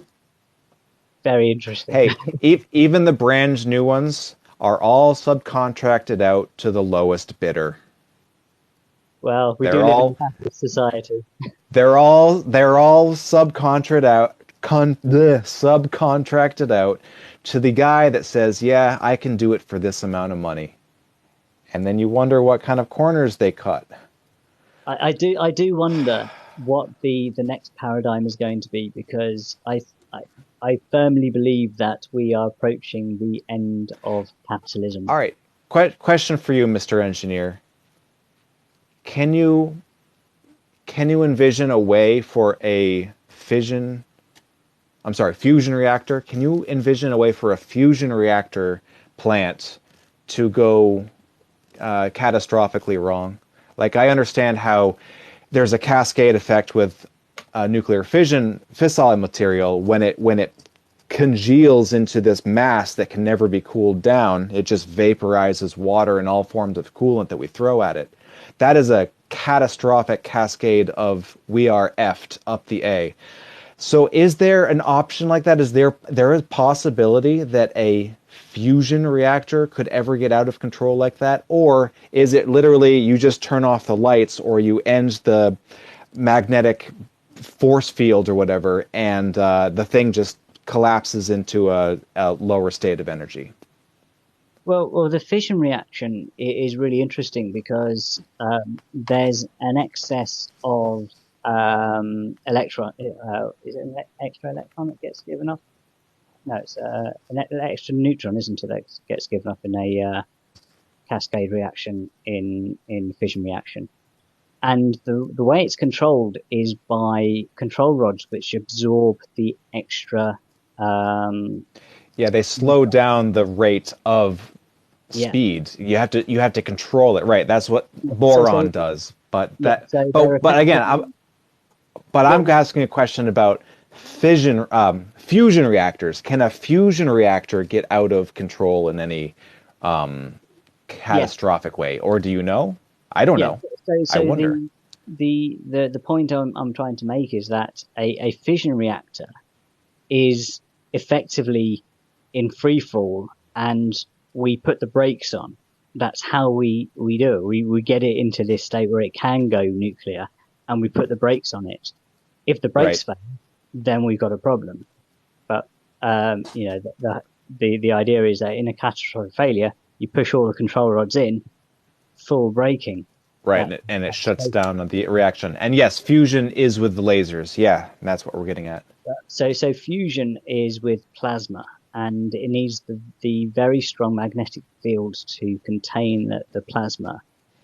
Very interesting. Hey, even the brand new ones are all subcontracted out to the lowest bidder. Well, we do live in a capitalist society. They're all subcontracted out to the guy that says, "Yeah, I can do it for this amount of money," and then you wonder what kind of corners they cut. I do wonder what the next paradigm is going to be, because I firmly believe that we are approaching the end of capitalism. All right, question for you, Mr. Engineer. Can you envision a way for a fusion reactor? Can you envision a way for a fusion reactor plant to go catastrophically wrong? Like, I understand how there's a cascade effect with nuclear fissile material. When it congeals into this mass that can never be cooled down, it just vaporizes water and all forms of coolant that we throw at it. That is a catastrophic cascade of we are effed up the A. So is there an option like that? Is there a possibility that a fusion reactor could ever get out of control like that? Or is it literally you just turn off the lights, or you end the magnetic force field or whatever, and the thing just collapses into a lower state of energy? Well, the fission reaction is really interesting because there's an excess of electron. Is it an extra electron that gets given off? No, it's an extra neutron, isn't it, that gets given off in a cascade reaction in fission reaction. And the way it's controlled is by control rods which absorb the extra. They slow down the rate of speed. You have to control it, right? That's what boron does. But I'm asking a question about fusion reactors. Can a fusion reactor get out of control in any catastrophic way, or do you know? I don't know. So I wonder. The point I'm trying to make is that a fission reactor is effectively in free fall, and we put the brakes on. That's how we do it. We get it into this state where it can go nuclear, and we put the brakes on it. If the brakes fail, then we've got a problem. But the idea is that in a catastrophic failure, you push all the control rods in, full braking. Right, and it shuts down the reaction. And yes, fusion is with the lasers. Yeah, that's what we're getting at. So fusion is with plasma, and it needs the very strong magnetic field to contain the plasma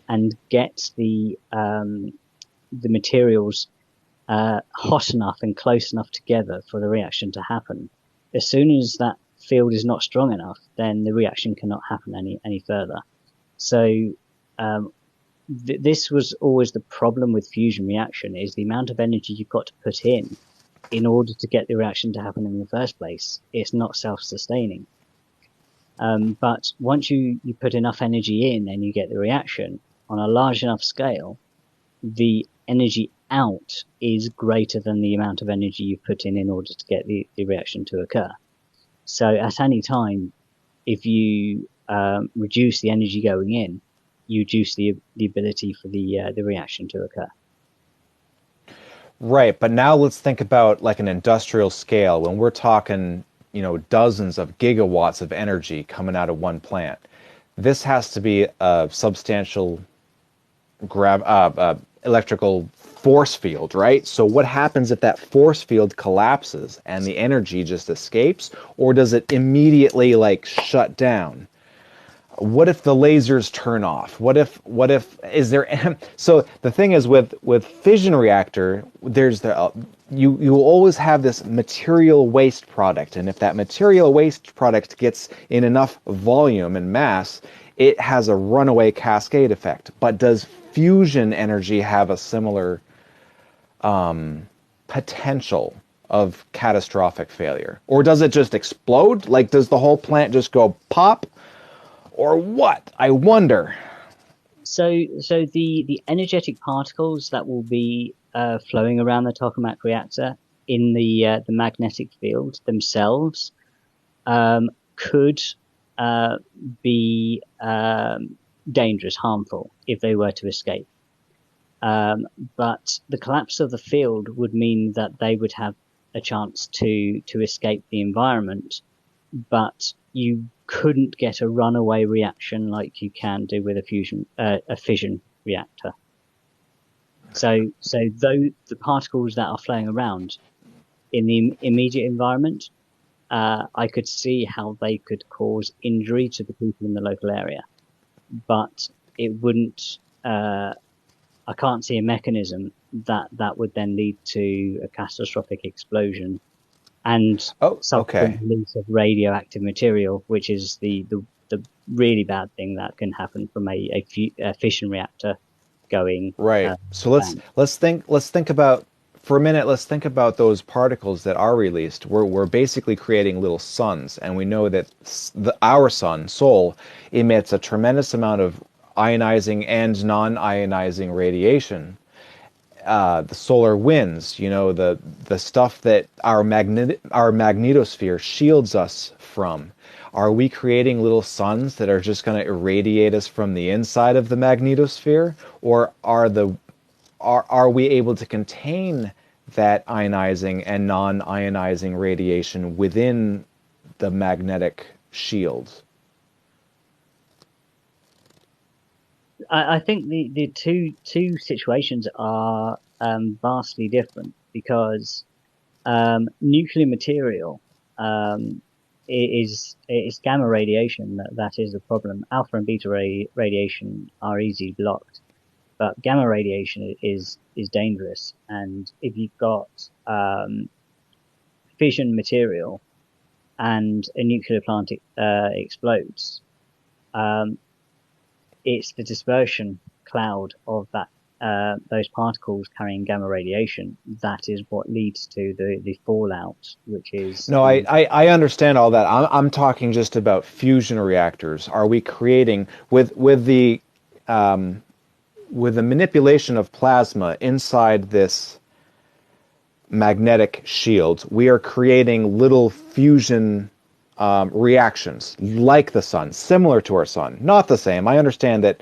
and get the materials hot enough and close enough together for the reaction to happen. As soon as that field is not strong enough, then the reaction cannot happen any further. So this was always the problem with fusion reaction, is the amount of energy you've got to put in order to get the reaction to happen in the first place. It's not self-sustaining. But once you put enough energy in and you get the reaction on a large enough scale, the energy out is greater than the amount of energy you put in order to get the reaction to occur. So at any time, if you reduce the energy going in, you reduce the ability for the reaction to occur. Right, but now let's think about like an industrial scale. When we're talking, dozens of gigawatts of energy coming out of one plant, this has to be a substantial electrical force field, right? So what happens if that force field collapses and the energy just escapes, or does it immediately like shut down? What if the lasers turn off? What if is there? So the thing is with fission reactor, there's you will always have this material waste product, and if that material waste product gets in enough volume and mass, it has a runaway cascade effect. But does fusion energy have a similar potential of catastrophic failure, or does it just explode? Like, does the whole plant just go pop? Or what? I wonder. So the energetic particles that will be flowing around the tokamak reactor in the magnetic field themselves could be dangerous, harmful if they were to escape. But the collapse of the field would mean that they would have a chance to escape the environment, but you couldn't get a runaway reaction like you can do with a fission reactor. So though the particles that are flowing around in the immediate environment, I could see how they could cause injury to the people in the local area, but it wouldn't. I can't see a mechanism that would then lead to a catastrophic explosion and subsequent release of radioactive material, which is the really bad thing that can happen from a fission reactor going right. So let's think about for a minute. Let's think about those particles that are released. We're basically creating little suns, and we know that our sun, Sol, emits a tremendous amount of ionizing and non-ionizing radiation. The solar winds, the stuff that our magnetosphere shields us from. Are we creating little suns that are just going to irradiate us from the inside of the magnetosphere, or are we able to contain that ionizing and non-ionizing radiation within the magnetic shield? I think the two situations are vastly different, because nuclear material is gamma radiation that is the problem. Alpha and beta radiation are easily blocked, but gamma radiation is dangerous. And if you've got fission material and a nuclear plant explodes, it's the dispersion cloud of that those particles carrying gamma radiation that is what leads to the fallout, which is... No, I understand all that. I'm talking just about fusion reactors. Are we creating, with the manipulation of plasma inside this magnetic shield, we are creating little fusion reactions like the sun, similar to our sun. Not the same. I understand that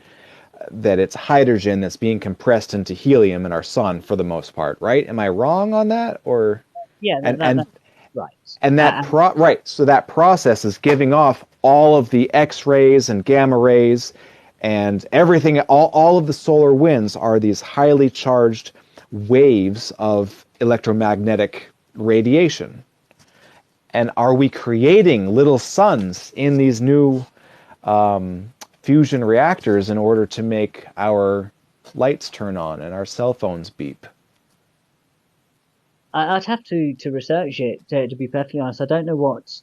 it's hydrogen that's being compressed into helium in our sun for the most part, right? Am I wrong on that? Or yeah, right. And right. So that process is giving off all of the X-rays and gamma rays and everything. All of the solar winds are these highly charged waves of electromagnetic radiation. And are we creating little suns in these new fusion reactors in order to make our lights turn on and our cell phones beep? I'd have to research it, to be perfectly honest. I don't know what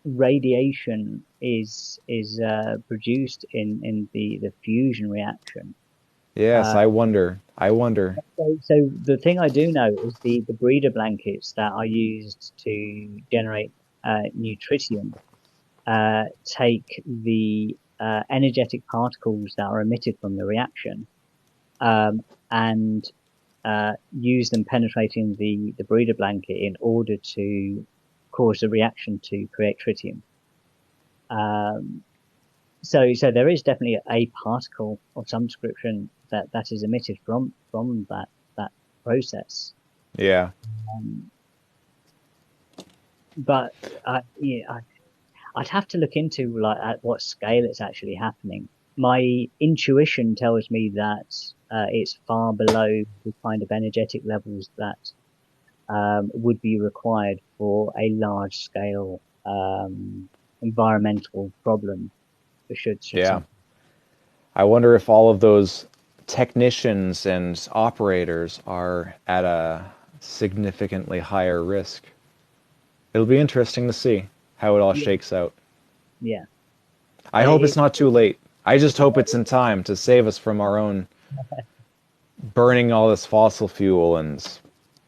radiation is produced in the fusion reaction. Yes, I wonder. So the thing I do know is the breeder blankets that are used to generate nutritium take the energetic particles that are emitted from the reaction and use them penetrating the breeder blanket in order to cause the reaction to create tritium. So there is definitely a particle of some description that is emitted from that process. Yeah. But I'd have to look into like at what scale it's actually happening. My intuition tells me that it's far below the kind of energetic levels that would be required for a large scale environmental problem. Yeah. I wonder if all of those technicians and operators are at a significantly higher risk. It'll be interesting to see how it all shakes out. Yeah. I hope it's not too late. I just hope it's in time to save us from our own burning all this fossil fuel. And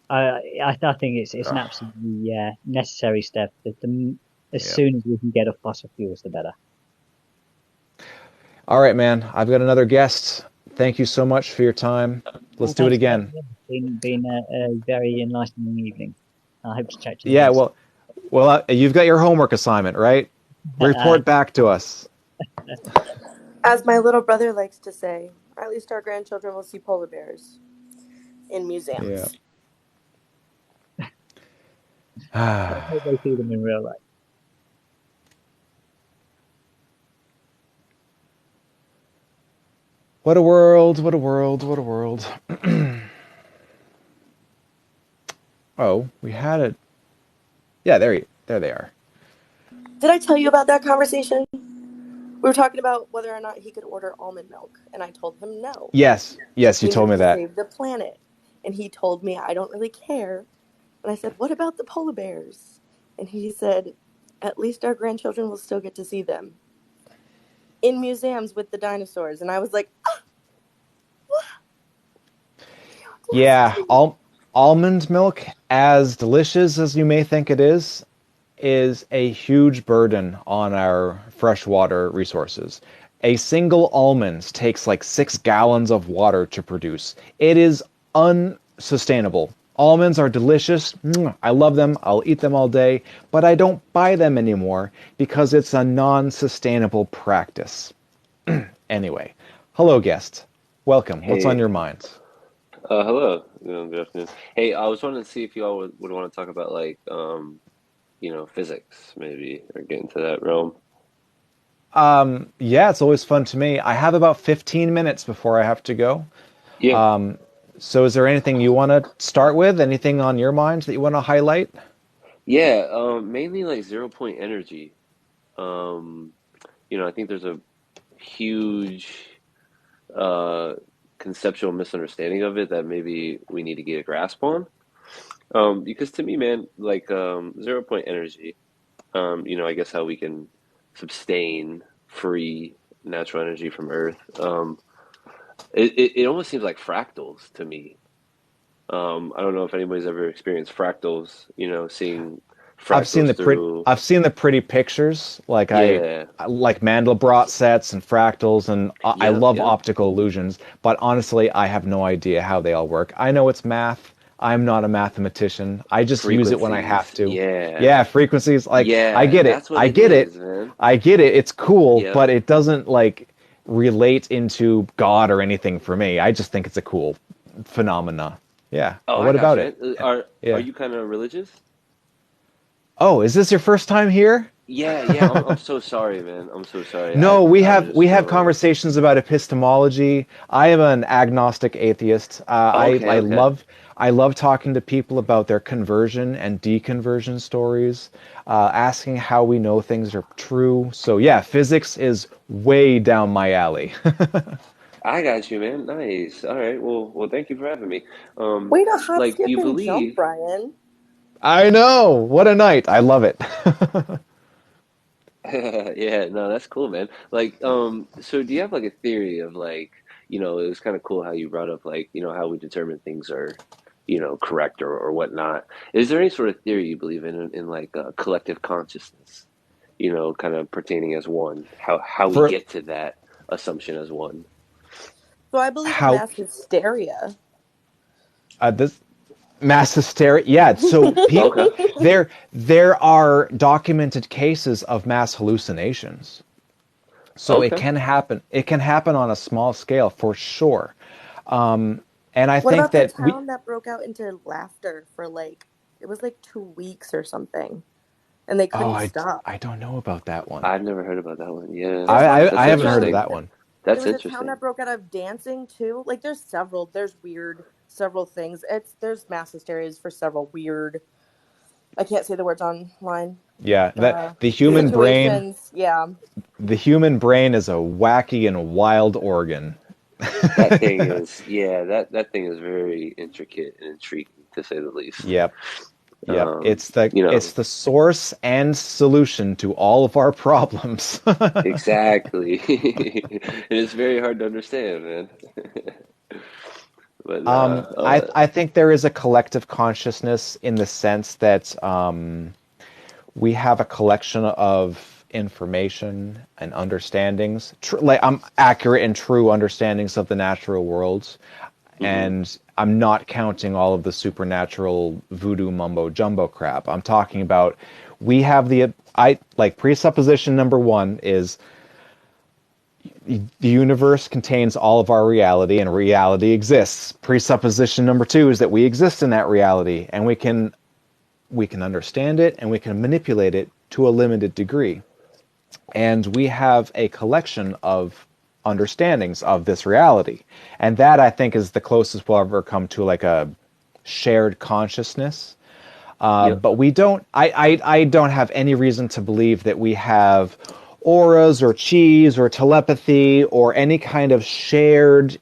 I think it's an absolutely necessary step. As soon as we can get off fossil fuels, the better. All right, man. I've got another guest. Thank you so much for your time. Let's do it again. It's been a very enlightening evening. I hope to chat to you. Yeah, well, you've got your homework assignment, right? Report back to us. As my little brother likes to say, at least our grandchildren will see polar bears in museums. Yeah. I hope they see them in real life. What a world, what a world, what a world. Oh, we had it. Yeah, there they are. Did I tell you about that conversation? We were talking about whether or not he could order almond milk, and I told him no. Yes, you told me that. Save the planet. And he told me I don't really care. And I said, what about the polar bears? And he said, at least our grandchildren will still get to see them in museums with the dinosaurs. And I was like, what? Yeah, almond milk, as delicious as you may think it is a huge burden on our freshwater resources. A single almond takes like 6 gallons of water to produce. It is unsustainable. Almonds are delicious. I love them. I'll eat them all day, but I don't buy them anymore because it's a non-sustainable practice. Anyway, hello guest. Welcome. Hey. What's on your mind? Hello. Good afternoon. Hey, I was wanting to see if you all would want to talk about like, physics maybe, or get into that realm. Yeah, it's always fun to me. I have about 15 minutes before I have to go. Yeah. So is there anything you want to start with? Anything on your mind that you want to highlight? Yeah, mainly like 0 point energy. I think there's a huge conceptual misunderstanding of it that maybe we need to get a grasp on. Because to me, man, like 0 point energy, I guess how we can sustain free natural energy from Earth. It almost seems like fractals to me. I don't know if anybody's ever experienced fractals, seeing fractals I've seen the pretty pictures, like Yeah. I like Mandelbrot sets and fractals, and I love optical illusions. But honestly, I have no idea how they all work. I know it's math. I'm not a mathematician. I just use it when I have to. Yeah. Frequencies. Like I get it. That's what I it get is, it. man. I get it. It's cool, Yeah. but it doesn't like relate into God or anything for me. I just think it's a cool phenomena. Yeah. Oh, What I about gotcha, it? man. Yeah. Are you kind of religious? Oh, is this your first time here? Yeah. I'm so sorry, man. I'm so sorry. No, we I have just, conversations about epistemology. I am an agnostic atheist. I Okay. love I love talking to people about their conversion and deconversion stories, asking how we know things are true. So yeah, physics is way down my alley. I got you, man. Nice. All right. Well, thank you for having me. Way to hop, Like, do skip, you and jump, believe? Brian. I know. What a night. I love it. Yeah, no, that's cool, man. Like, so do you have like a theory of like, it was kind of cool how you brought up like, how we determine things are, correct or whatnot. Is there any sort of theory you believe in like collective consciousness, kind of pertaining as one, how we For get to that assumption as one? So I believe in how mass hysteria. this mass hysteria. Yeah. So Okay. there are documented cases of mass hallucinations. So it Okay. can happen. It can happen on a small scale for sure. And I What think about the that town that broke out into laughter for like, it was like 2 weeks or something, and they oh, couldn't stop? I don't know about that one. I've never heard about that one. Yeah, There's one I that's haven't heard of interesting. that one. there That's was a town interesting. that broke out of dancing too. Like there's weird several things. There's mass hysterias for several weird, I can't say the words online. Yeah, that Uh situations. Yeah. the human brain is a wacky and wild organ. That thing is, yeah, that thing is very intricate and intriguing to say the least. Yep. Yep. Um, you It's know, the source and solution to all of our problems. exactly. And it's very hard to understand, man. But I think there is a collective consciousness in the sense that we have a collection of information and understandings, like accurate and true understandings of the natural world, mhm. and I'm not counting all of the supernatural voodoo mumbo jumbo crap. I'm talking about we have I like presupposition number one is the universe contains all of our reality and reality exists. Presupposition number two is that we exist in that reality and we can understand it and we can manipulate it to a limited degree. And we have a collection of understandings of this reality. And that I think is the closest we'll ever come to like a shared consciousness. Yep. But we don't, I don't have any reason to believe that we have auras or cheese or telepathy or any kind of shared,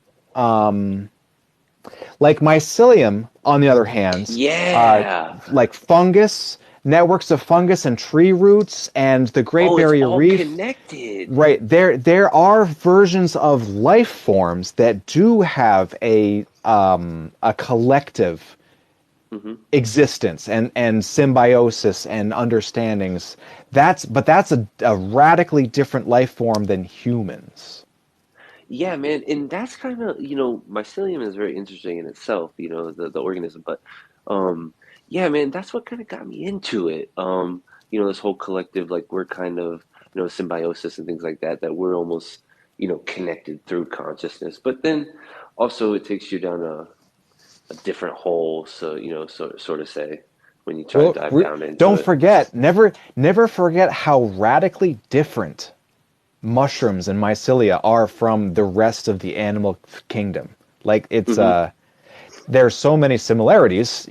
like mycelium, on the other hand, Yeah. like fungus, networks of fungus and tree roots and the Great Oh, it's Barrier all Reef. connected. Right, there are versions of life forms that do have a collective Hmm. existence and symbiosis and understandings. But that's a radically different life form than humans. Yeah, man, and that's kind of, mycelium is very interesting in itself, the organism, but um yeah, man, that's what kind of got me into it. This whole collective, like we're kind of, symbiosis and things like that, that we're almost, connected through consciousness. But then also it takes you down a different hole, so, sort of say, when you try to Well, dive down into don't it. forget, never forget how radically different mushrooms and mycelia are from the rest of the animal kingdom. Like it's Hmm. there's so many similarities.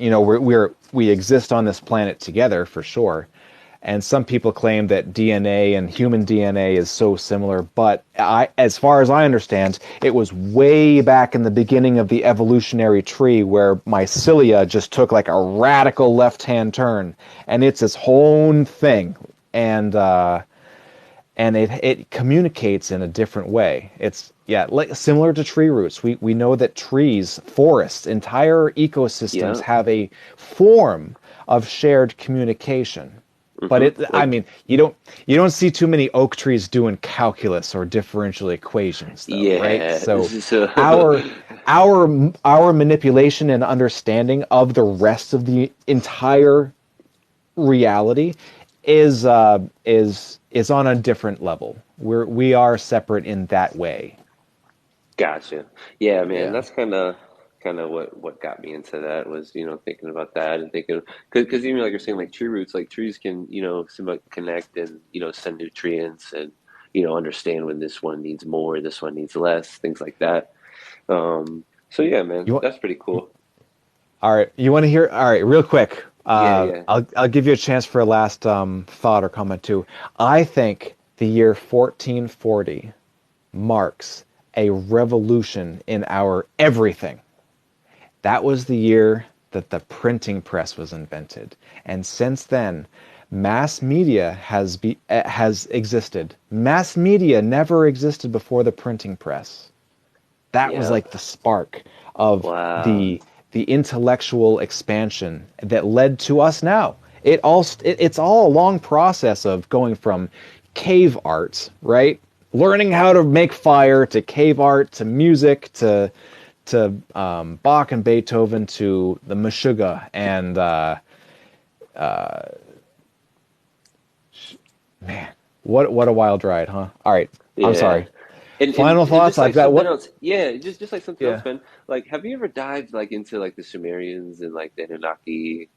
We exist on this planet together for sure. And some people claim that DNA and human DNA is so similar, but as far as I understand, it was way back in the beginning of the evolutionary tree where mycelia just took like a radical left-hand turn, and it's its own thing, and it communicates in a different way. It's like similar to tree roots. We know that trees, forests, entire ecosystems Yeah. have a form of shared communication. But I Like, mean, you don't see too many oak trees doing calculus or differential equations though, right? yeah. So So our our manipulation and understanding of the rest of the entire reality is on a different level. We are separate in that way. Gotcha. Yeah, man, Yeah. that's kind of what got me into that was, thinking about that and thinking because even like you're saying like tree roots, like trees can, somewhat connect and, send nutrients and, understand when this one needs more, this one needs less, things like that. So yeah, man, You want that's pretty cool. All right, you want to hear? All right, real quick. Yeah. I'll give you a chance for a last thought or comment too. I think the year 1440 marks a revolution in our everything. That was the year that the printing press was invented, and since then, mass media has existed. Mass media never existed before the printing press. That was Yeah. like the spark of Wow. the intellectual expansion that led to us now. It's all a long process of going from cave art, right? Learning how to make fire, to cave art, to music, to Bach and Beethoven, to the Meshuggah and man, what a wild ride, huh? All right, I'm Yeah. sorry. And Final thoughts? just I've like got something what? else, yeah, just like something Yeah. else, man. Like, have you ever dived like into like the Sumerians and like the Anunnaki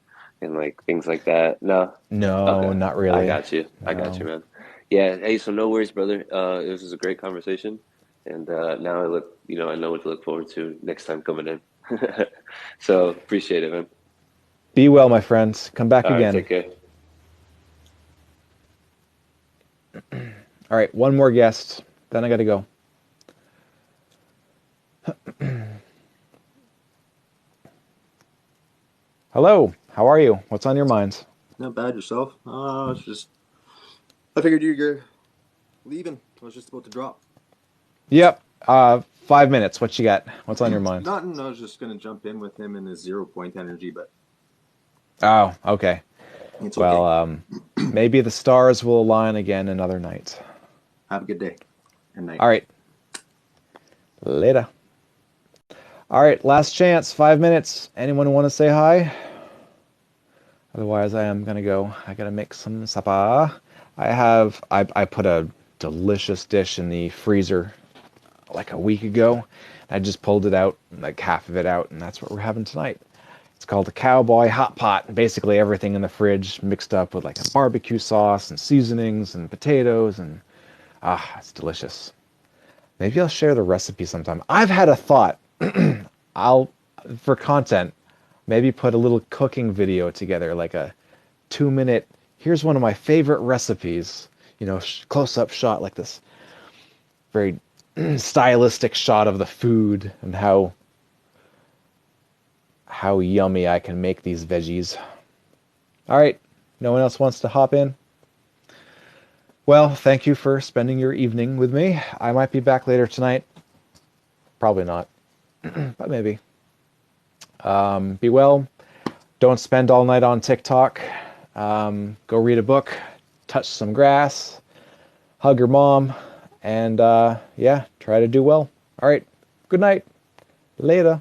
and like things like that? No. No, Okay, not I really. got you. I got you, No. man. Yeah. Hey, so no worries, brother. This was a great conversation, and now I know what to look forward to next time coming in. So appreciate it, man. Be well, my friends. Come back All right, again. take care. All right, one more guest. Then I got to go. Hello. How are you? What's on your minds? Not bad yourself. It's just I figured you're leaving. I was just about to drop. Yep. 5 minutes. What you got? What's on your mind? Nothing. I was just gonna jump in with him and his 0 point energy, but Oh, okay. it's Well, okay. maybe the stars will align again another night. Have a good day and night. All right. Later. All right, last chance. 5 minutes. Anyone want to say hi? Otherwise, I am gonna go. I gotta make some supper. I put a delicious dish in the freezer like a week ago. I just pulled it out, like half of it out, and that's what we're having tonight. It's called a Cowboy Hot Pot. Basically, everything in the fridge mixed up with like a barbecue sauce and seasonings and potatoes, and it's delicious. Maybe I'll share the recipe sometime. I've had a thought. I'll, for content, maybe put a little cooking video together, like a 2 minute. Here's one of my favorite recipes. Close up shot like this, very stylistic shot of the food and how yummy I can make these veggies. All right, no one else wants to hop in? Well, thank you for spending your evening with me. I might be back later tonight. Probably not, but maybe. Be well. Don't spend all night on TikTok. Go read a book, touch some grass, hug your mom, and try to do well. All right, good night. Later.